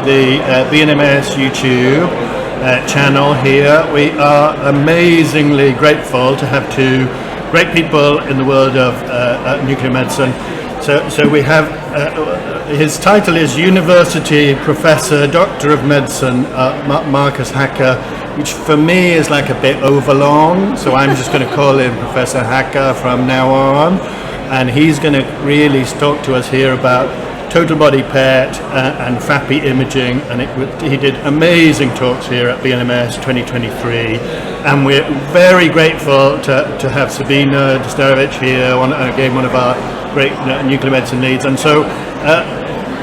the BNMS YouTube channel here. We are amazingly grateful to have two great people in the world of nuclear medicine. So we have, his title is University Professor, Doctor of Medicine, Marcus Hacker, which for me is like a bit overlong, so I'm just going to call him Professor Hacker from now on. And he's going to really talk to us here about total body PET and FAPI imaging, and he did amazing talks here at BNMS 2023, and we're very grateful to have Sabina Disdarevic here, again one of our great nuclear medicine leads. And so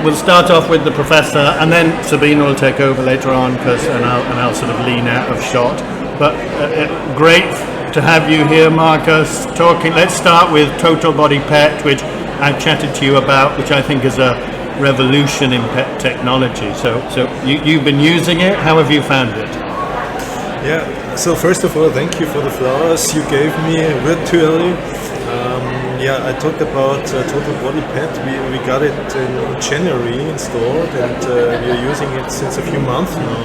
we'll start off with the professor, and then Sabina will take over later on, and I'll sort of lean out of shot. But great to have you here, Marcus, talking. Let's start with Total Body PET, which I've chatted to you about, which I think is a revolution in PET technology. So you've been using it. How have you found it? Yeah, so first of all, thank you for the flowers you gave me virtually. I talked about Total Body PET. We got it in January installed, and we are using it since a few months now.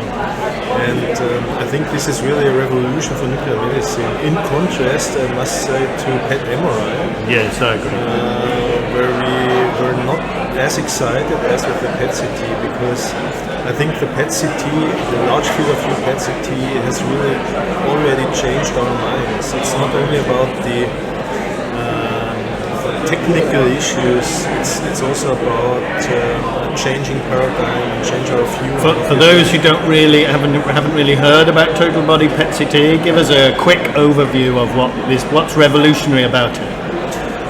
And I think this is really a revolution for nuclear medicine. In contrast, I must say, to PET MRI. Yes, I agree. Where we were not as excited as with the PET-CT, because I think the PET-CT, the large field of view PET-CT, has really already changed our minds. It's not only about the technical issues, it's also about changing paradigm, change our view. For those who haven't really heard about Total Body PET-CT, give us a quick overview of what's revolutionary about it.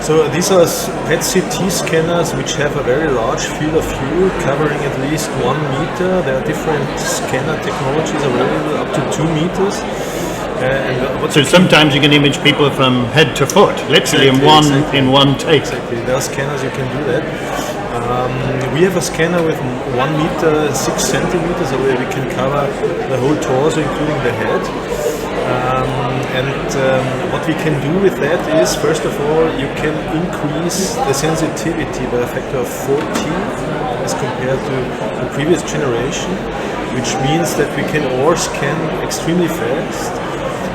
So these are PET-CT scanners which have a very large field of view, covering at least 1 meter. There are different scanner technologies available up to 2 meters. So sometimes you can image people from head to foot, literally in one take. Exactly, there are scanners you can do that. We have a scanner with 1 meter 6 centimeters, so we can cover the whole torso, including the head. What we can do with that is, first of all, you can increase the sensitivity by a factor of 40 as compared to the previous generation, which means that we can or scan extremely fast,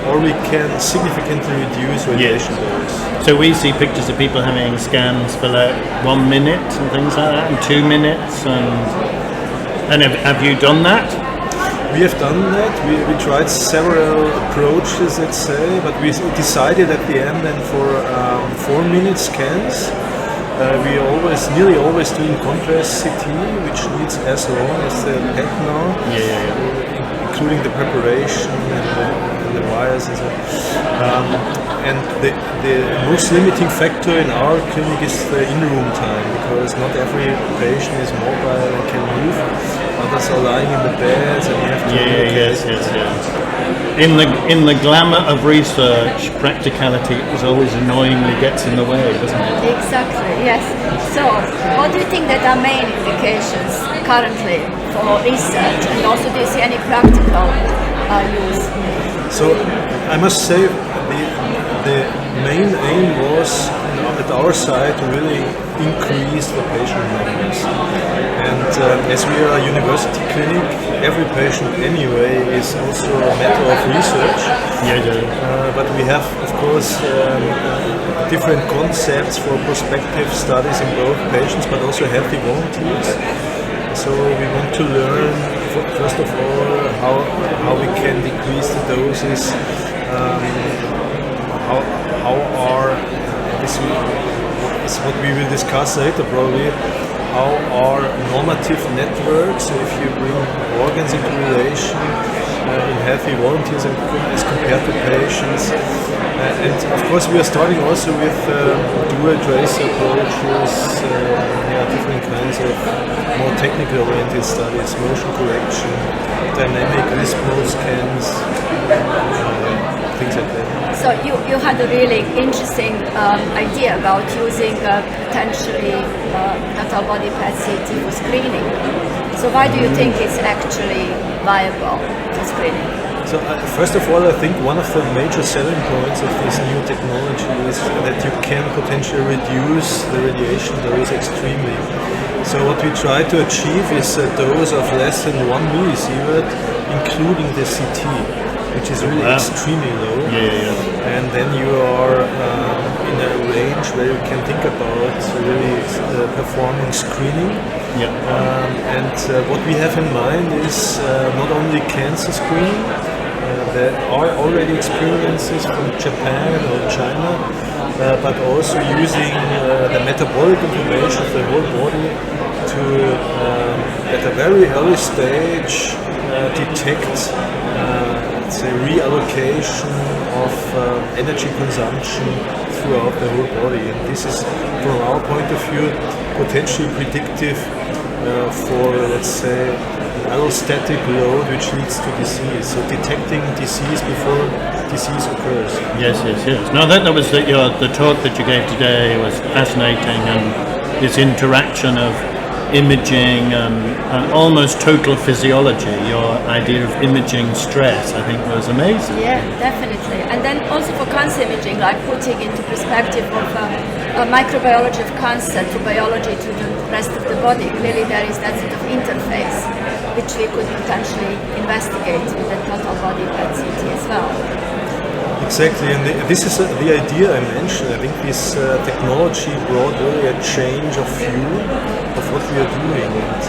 or we can significantly reduce radiation dose. So we see pictures of people having scans for like 1 minute and things like that, and 2 minutes. And have you done that? We have done that. We tried several approaches, let's say, but we decided at the end then for 4-minute scans. We nearly always do in contrast CT, which needs as long as the PET now, including the preparation and the wires and so on. And the most limiting factor in our clinic is the in-room time, because not every patient is mobile and can move. Others are lying in the beds, and you have to. Yes. In the glamour of research, practicality always annoyingly gets in the way, doesn't it? Exactly. Yes. So, what do you think that are main implications currently for research, and also do you see any practical use? So, I must say the main aim was at our side to really increase the patient numbers. And as we are a university clinic, every patient anyway is also a matter of research. But we have, of course, different concepts for prospective studies in both patients, but also healthy volunteers. So we want to learn, first of all, how we can decrease the doses. This is what we will discuss later probably, how are normative networks, so if you bring organs into relation in healthy volunteers and as compared to patients. And of course we are starting also with dual tracer approaches, different kinds of more technical oriented studies, motion correction, dynamic wrist mode scans, things like that. So you had a really interesting idea about using potentially total body PET-CT for screening. So why do you think it's actually viable for screening? So first of all, I think one of the major selling points of this new technology is that you can potentially reduce the radiation dose extremely. So what we try to achieve is a dose of less than 1 millisievert, including the CT, which is really extremely low. And then you are in a range where you can think about really performing screening. And what we have in mind is not only cancer screening. There are already experiences from Japan or China, but also using the metabolic information of the whole body to, at a very early stage, detect say reallocation of energy consumption throughout the whole body. And this is, from our point of view, potentially predictive for, let's say, allostatic load which leads to disease. So detecting disease before disease occurs. Yes. No, that was the talk that you gave today was fascinating, and this interaction of imaging and almost total physiology. Your idea of imaging stress, I think, was amazing. Yeah, definitely. And then also for cancer imaging, like putting into perspective of microbiology of cancer to biology to the rest of the body. Clearly there is that sort of interface which we could potentially investigate with the total body PET-CT as well. Exactly, and this is the idea I mentioned. I think this technology brought really a change of view of what we are doing. And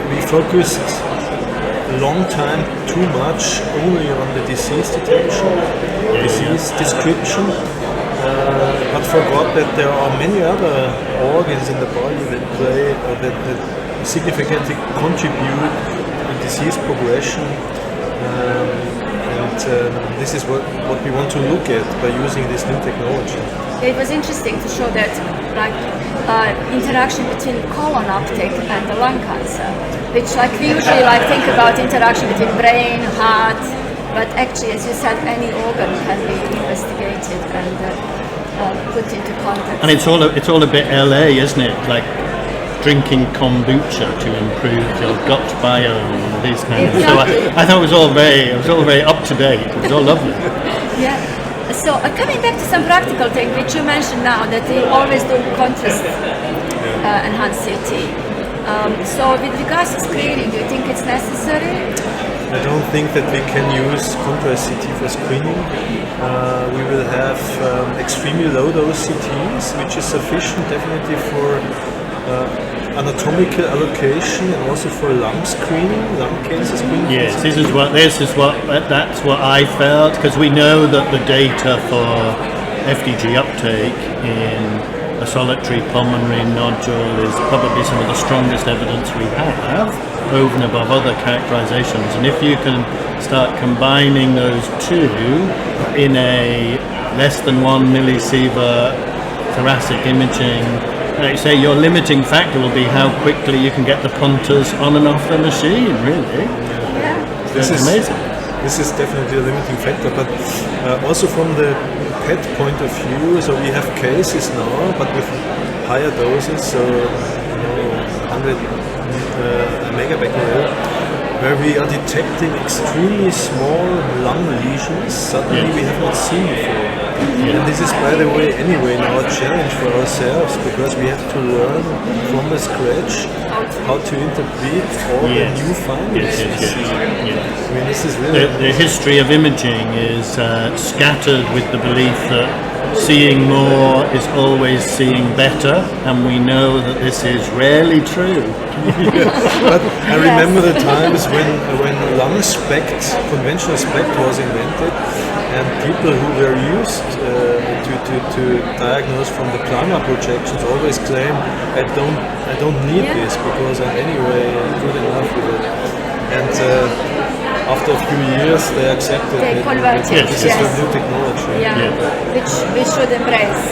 we focused a long time too much only on the disease detection, disease description, but forgot that there are many other organs in the body that play, that significantly contribute to disease progression. This is what we want to look at by using this new technology. It was interesting to show that interaction between colon uptake and the lung cancer, which we usually think about interaction between brain, heart, but actually, as you said, any organ can be investigated and put into context. And it's all a bit LA, isn't it? Like drinking kombucha to improve your gut biome and these kinds of stuff. So I thought it was all very up to date. It was all lovely. Yeah. So coming back to some practical things which you mentioned now, that you always do contrast enhanced CT. So with regards to screening, do you think it's necessary? I don't think that we can use contrast CT for screening. We will have extremely low dose CTs, which is sufficient definitely for anatomical allocation and also for lung screening, lung cancer screening. Yes, that's what I felt, because we know that the data for FDG uptake in a solitary pulmonary nodule is probably some of the strongest evidence we have over and above other characterizations. And if you can start combining those two in a less than 1 millisievert thoracic imaging, like you say, your limiting factor will be how quickly you can get the punters on and off the machine, really. Yeah. This is amazing. This is definitely a limiting factor, but also from the PET point of view, so we have cases now, but with higher doses, so 100 megabecquerel, where we are detecting extremely small lung lesions suddenly we have not seen before. And this is, by the way, anyway now a challenge for ourselves, because we have to learn from the scratch how to interpret all the new findings. I mean, this is really the history of imaging is scattered with the belief that seeing more is always seeing better, and we know that this is rarely true. But I remember the times when lung SPECT, conventional SPECT was invented, and people who were used to diagnose from the planar projections always claim, I don't need this because I'm anyway good enough with it. And after a few years, they accepted that this is the new technology. Which we should embrace.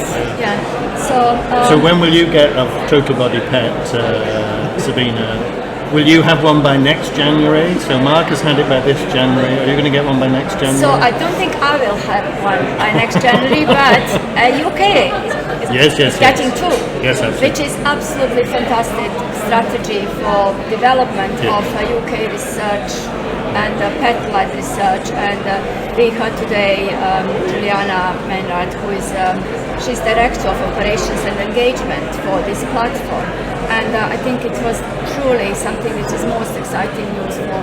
So when will you get a total body PET, Sabina? Will you have one by next January? So Mark has had it by this January. Are you going to get one by next January? So I don't think I will have one by next January, but UK is getting two, Yes, absolutely. which is absolutely fantastic strategy for development of UK research and pet-led research. And we heard today Juliana Maynard, who is she's director of operations and engagement for this platform. And I think it was truly something which is most exciting news for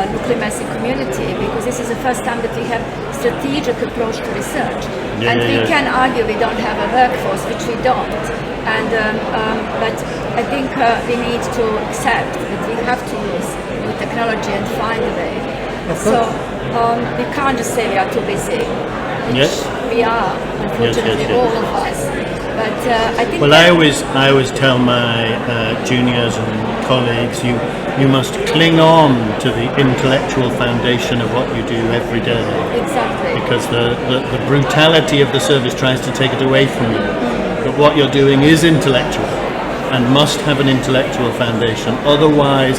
nuclear medicine community, because this is the first time that we have strategic approach to research. We can argue we don't have a workforce, which we don't. And but I think we need to accept that we have to use new technology and find a way. So we can't just say we are too busy, which we are, unfortunately, all of us. But I think. Well, I always tell my juniors and colleagues, you must cling on to the intellectual foundation of what you do every day. Exactly. Because the brutality of the service tries to take it away from you. But what you're doing is intellectual and must have an intellectual foundation. Otherwise,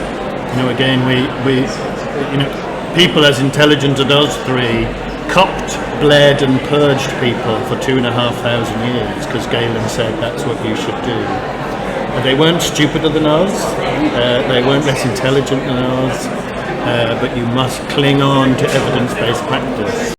again, we people as intelligent as us three cupped, bled and purged people for 2,500 years because Galen said that's what you should do. But they weren't stupider than us, they weren't less intelligent than us, but you must cling on to evidence-based practice.